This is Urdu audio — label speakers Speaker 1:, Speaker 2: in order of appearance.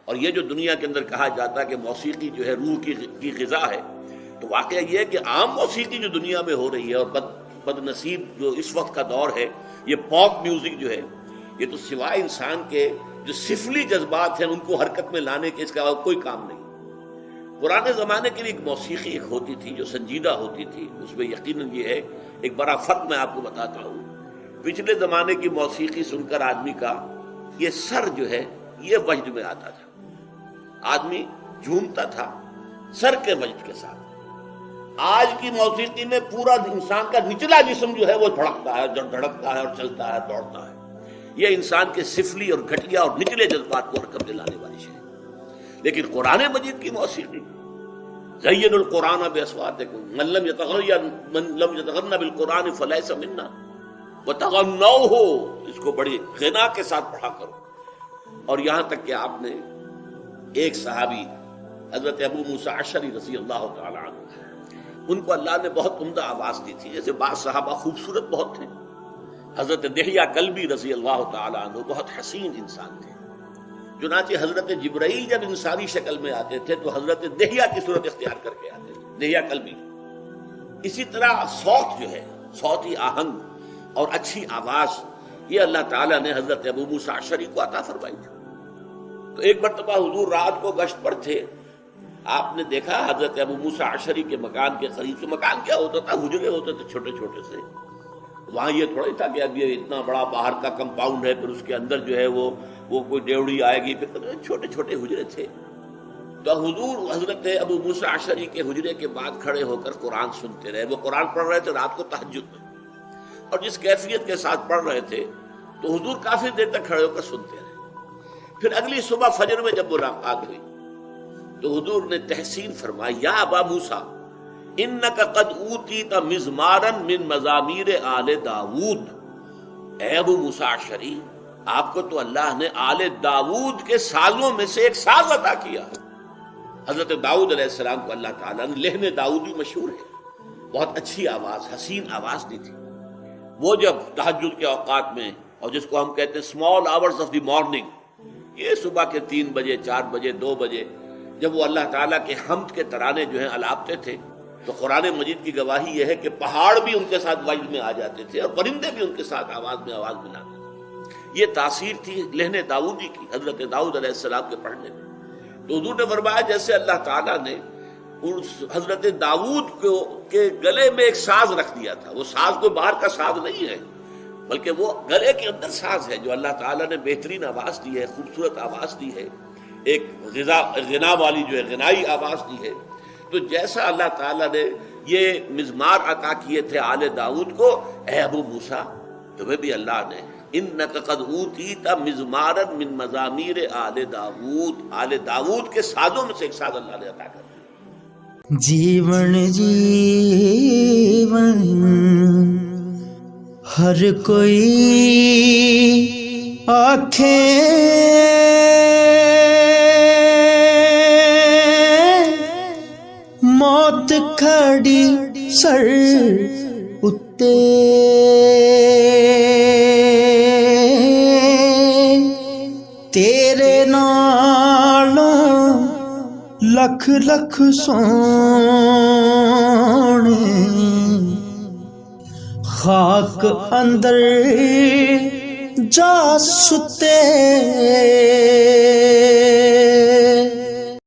Speaker 1: اور یہ جو دنیا کے اندر کہا جاتا ہے کہ موسیقی جو ہے روح کی غذا ہے، تو واقعہ یہ ہے کہ عام موسیقی جو دنیا میں ہو رہی ہے، اور بد نصیب جو اس وقت کا دور ہے، یہ پاپ میوزک جو ہے، یہ تو سوائے انسان کے جو سفلی جذبات ہیں ان کو حرکت میں لانے کے اس کا کوئی کام نہیں۔ پرانے زمانے کے لیے ایک موسیقی ایک ہوتی تھی جو سنجیدہ ہوتی تھی، اس میں یقیناً یہ ہے ایک بڑا فرق میں آپ کو بتاتا ہوں۔ پچھلے زمانے کی موسیقی سن کر آدمی کا یہ سر جو ہے یہ وجد میں آتا تھا، آدمی جھومتا تھا سر کے وجد کے ساتھ۔ آج کی موسیقی میں پورا انسان کا نچلا جسم جو ہے وہ دھڑکتا ہے، دھڑکتا ہے اور چلتا ہے، دوڑتا ہے۔ یہ انسان کے سفلی اور گھٹیا اور نچلے جذبات کو حرکت دلانے والی ہے۔ لیکن قرآن مجید کی موسیقی، زین القرآن باصواتکم من لم یتغن بالقرآن فلیس منا وتغنوہ، اس کو بڑی غنا کے ساتھ پڑھا کرو۔ اور یہاں تک کہ آپ نے ایک صحابی حضرت ابو موسیٰ اشعری رضی اللہ تعالی عنہ، ان کو اللہ نے بہت عمدہ آواز دی تھی، جیسے بعض صحابہ خوبصورت بہت تھے۔ حضرت دحیہ کلبی رضی اللہ تعالی عنہ بہت حسین انسان تھے، چنانچہ حضرت جبرائیل جب انسانی شکل میں آتے تھے تو حضرت دحیہ کی صورت اختیار کر کے آتے تھے، دحیہ کلبی۔ اسی طرح صوت جو ہے، صوتی آہنگ اور اچھی آواز، یہ اللہ تعالیٰ نے حضرت ابو موسیٰ اشعری کو عطا فرمائی تھی۔ تو ایک مرتبہ حضور رات کو گشت پر تھے، آپ نے دیکھا حضرت ابو موسیٰ اشعری کے مکان کے قریب سے، مکان کیا ہوتا تھا، حجرے ہوتے تھے چھوٹے چھوٹے سے، وہاں یہ تھوڑا تھا کہ اب یہ اتنا بڑا باہر کا کمپاؤنڈ ہے، پھر اس کے اندر جو ہے وہ کوئی ڈیوڑی آئے گی، پھر چھوٹے چھوٹے حجرے تھے۔ تو حضور حضرت ابو موسیٰ اشعری کے حجرے کے بعد کھڑے ہو کر قرآن سنتے رہے۔ وہ قرآن پڑھ رہے تھے رات کو تہجد میں، اور جس کیفیت کے ساتھ پڑھ رہے تھے تو حضور کافی دیر تک کھڑے ہو کر سنتے رہے۔ پھر اگلی صبح فجر میں جب ملاقات ہوئی تو حضور نے تحسین فرمائی، یا ابا موسیٰ انک قد اوتیت مزمارا من مزامیر آل داود، اے ابو موسیٰ اشعری، آپ کو تو اللہ نے آل داود کے سازوں میں سے ایک ساز عطا کیا۔ حضرت داؤد علیہ السلام کو اللہ تعالیٰ نے لحن داؤدی مشہور ہے، بہت اچھی آواز، حسین آواز دی تھی۔ وہ جب تہجد کے اوقات میں، اور جس کو ہم کہتے ہیں small hours of the morning, یہ صبح کے 3 بجے 4 بجے 2 بجے جب وہ اللہ تعالیٰ کے حمد کے ترانے جو ہیں الاپتے تھے، تو قرآن مجید کی گواہی یہ ہے کہ پہاڑ بھی ان کے ساتھ وجد میں آ جاتے تھے اور پرندے بھی ان کے ساتھ آواز میں آواز ملاتے تھے۔ یہ تاثیر تھی لحن داؤدی کی حضرت داؤد علیہ السلام کے پڑھنے میں۔ تو حضور نے فرمایا جیسے اللہ تعالیٰ نے حضرت داؤد کے گلے میں ایک ساز رکھ دیا تھا، وہ ساز کوئی باہر کا ساز نہیں ہے، بلکہ وہ گلے کے اندر ساز ہے جو اللہ تعالیٰ نے بہترین آواز دی ہے، خوبصورت آواز دی ہے، ایک غنا والی جو ہے غنائی آواز دی ہے۔ تو جیسا اللہ تعالیٰ نے یہ مزمار عطا کیے تھے آل داؤد کو، اے ابو موسیٰ تمہیں بھی اللہ نے انک قد اوتیت مزمارا من مزامیر آل داؤد کے سازوں میں سے ایک ساز اللہ نے عطا کر دیا۔
Speaker 2: جیون ہر کوئی آنکھیں موت کھڑی سر اتے، تیرے نالوں لکھ لکھ سونے، خاک اندر جا ستے